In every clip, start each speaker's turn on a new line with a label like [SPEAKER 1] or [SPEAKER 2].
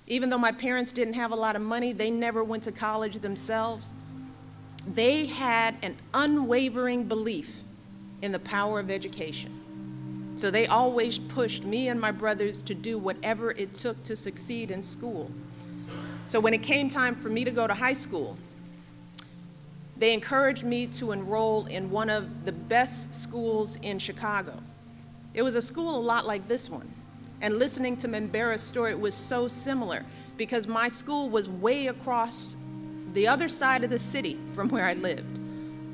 [SPEAKER 1] Even though my parents didn't have a lot of money, they never went to college themselves. They had an unwavering belief in the power of education. So they always pushed me and my brothers to do whatever it took to succeed in school. So when it came time for me to go to high school, they encouraged me to enroll in one of the best schools in Chicago. It was a school a lot like this one. And listening to Mbera's story, it was so similar because my school was way across the other side of the city from where I lived.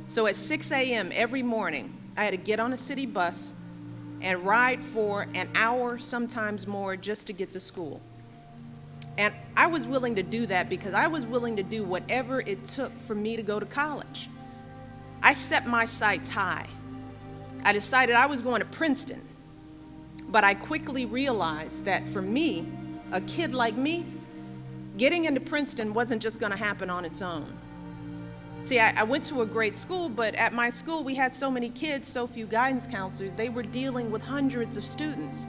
[SPEAKER 1] So at 6 a.m. every morning, I had to get on a city bus and ride for an hour, sometimes more, just to get to school. And I was willing to do that because I was willing to do whatever it took for me to go to college. I set my sights high. I decided I was going to Princeton, but I quickly realized that for me, a kid like me, getting into Princeton wasn't just going to happen on its own. See, I went to a great school, but at my school we had so many kids, so few guidance counselors, they were dealing with hundreds of students.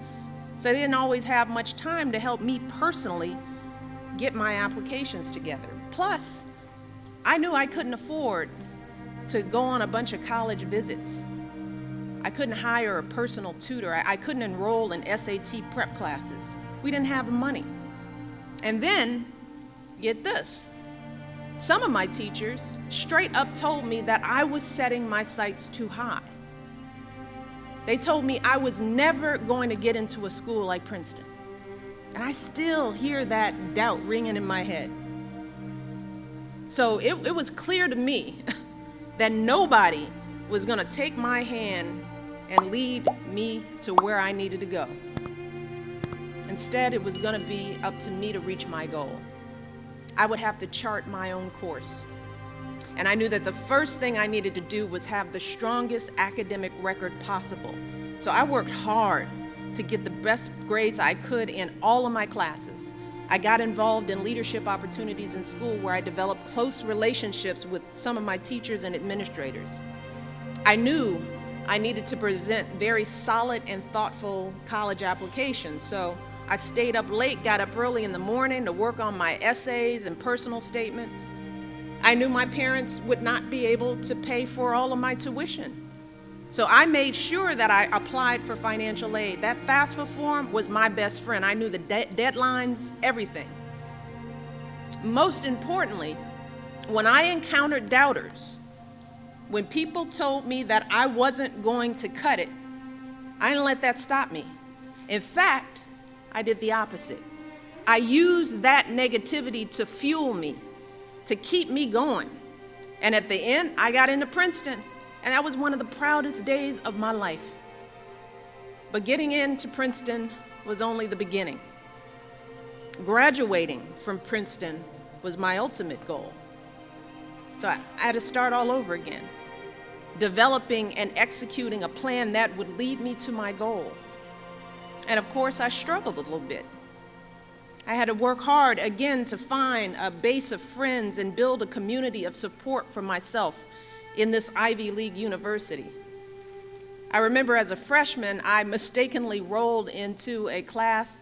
[SPEAKER 1] So they didn't always have much time to help me personally get my applications together. Plus, I knew I couldn't afford to go on a bunch of college visits. I couldn't hire a personal tutor. I couldn't enroll in SAT prep classes. We didn't have the money. And then, get this, some of my teachers straight up told me that I was setting my sights too high. They told me I was never going to get into a school like Princeton. And I still hear that doubt ringing in my head. So it was clear to me that nobody was going to take my hand and lead me to where I needed to go. Instead, it was going to be up to me to reach my goal. I would have to chart my own course. And I knew that the first thing I needed to do was have the strongest academic record possible. So I worked hard to get the best grades I could in all of my classes. I got involved in leadership opportunities in school where I developed close relationships with some of my teachers and administrators. I knew I needed to present very solid and thoughtful college applications, so I stayed up late, got up early in the morning to work on my essays and personal statements. I knew my parents would not be able to pay for all of my tuition. So I made sure that I applied for financial aid. That FAFSA form was my best friend. I knew the deadlines, everything. Most importantly, when I encountered doubters, when people told me that I wasn't going to cut it, I didn't let that stop me. In fact, I did the opposite. I used that negativity to fuel me, to keep me going. And at the end, I got into Princeton, and that was one of the proudest days of my life. But getting into Princeton was only the beginning. Graduating from Princeton was my ultimate goal. So I had to start all over again, developing and executing a plan that would lead me to my goal. And of course, I struggled a little bit. I had to work hard again to find a base of friends and build a community of support for myself in this Ivy League university. I remember as a freshman, I mistakenly rolled into a class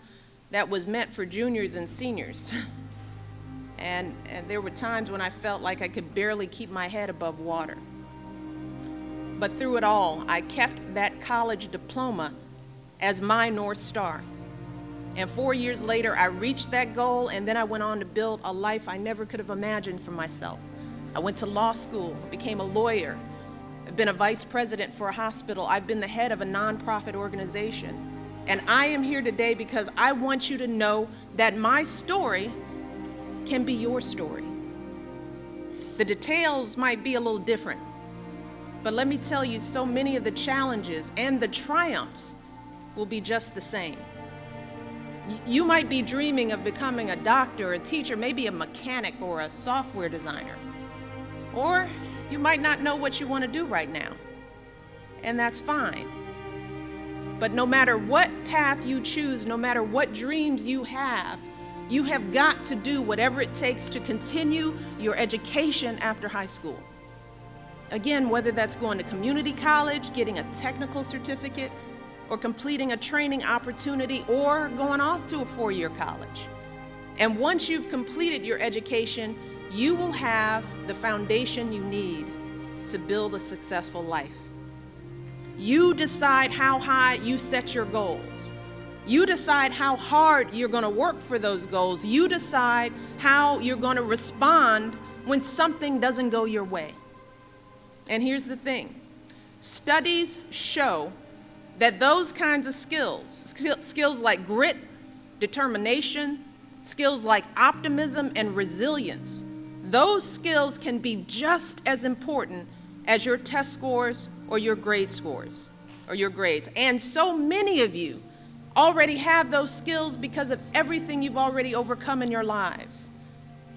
[SPEAKER 1] that was meant for juniors and seniors. And there were times when I felt like I could barely keep my head above water. But through it all, I kept that college diploma as my North Star. And 4 years later, I reached that goal, and then I went on to build a life I never could have imagined for myself. I went to law school, became a lawyer. I've been a vice president for a hospital. I've been the head of a nonprofit organization. And I am here today because I want you to know that my story can be your story. The details might be a little different, but let me tell you, so many of the challenges and the triumphs will be just the same. You might be dreaming of becoming a doctor, a teacher, maybe a mechanic or a software designer. Or you might not know what you want to do right now, and that's fine. But no matter what path you choose, no matter what dreams you have got to do whatever it takes to continue your education after high school. Again, whether that's going to community college, getting a technical certificate, or completing a training opportunity, or going off to a 4-year college. And once you've completed your education, you will have the foundation you need to build a successful life. You decide how high you set your goals. You decide how hard you're going to work for those goals. You decide how you're going to respond when something doesn't go your way. And here's the thing. Studies show that those kinds of skills like grit, determination, skills like optimism and resilience, those skills can be just as important as your test scores or your grade scores or your grades. And so many of you already have those skills because of everything you've already overcome in your lives.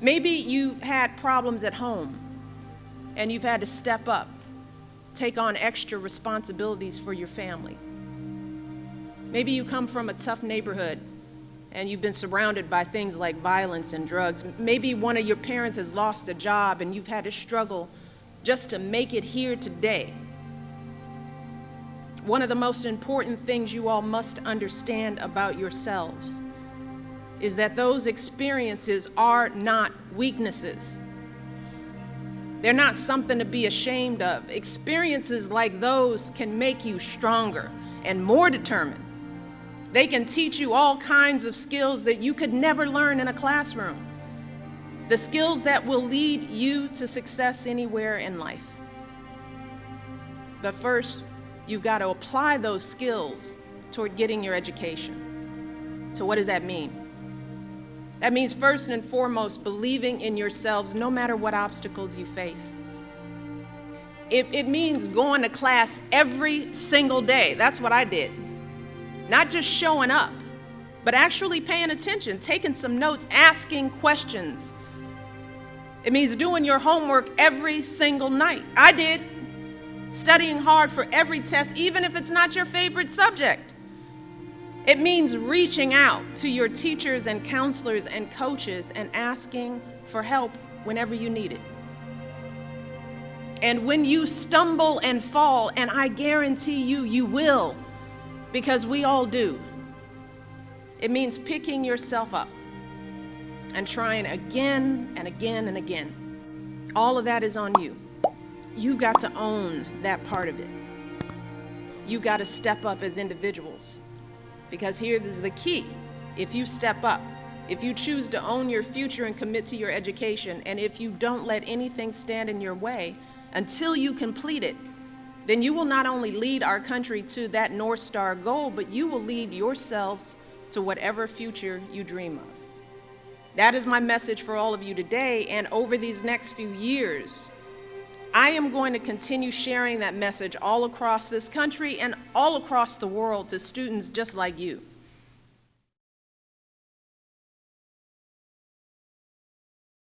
[SPEAKER 1] Maybe you've had problems at home and you've had to step up, take on extra responsibilities for your family. Maybe you come from a tough neighborhood and you've been surrounded by things like violence and drugs. Maybe one of your parents has lost a job and you've had to struggle just to make it here today. One of the most important things you all must understand about yourselves is that those experiences are not weaknesses. They're not something to be ashamed of. Experiences like those can make you stronger and more determined. They can teach you all kinds of skills that you could never learn in a classroom. The skills that will lead you to success anywhere in life. But first, you've got to apply those skills toward getting your education. So what does that mean? That means first and foremost, believing in yourselves no matter what obstacles you face. It means going to class every single day. That's what I did. Not just showing up, but actually paying attention, taking some notes, asking questions. It means doing your homework every single night. I did. Studying hard for every test, even if it's not your favorite subject. It means reaching out to your teachers and counselors and coaches and asking for help whenever you need it. And when you stumble and fall, and I guarantee you, you will, because we all do, it means picking yourself up and trying again and again and again. All of that is on you. You've got to own that part of it. You've got to step up as individuals. Because here is the key. If you step up, if you choose to own your future and commit to your education, and if you don't let anything stand in your way until you complete it, then you will not only lead our country to that North Star goal, but you will lead yourselves to whatever future you dream of. That is my message for all of you today, and over these next few years, I am going to continue sharing that message all across this country and all across the world to students just like you.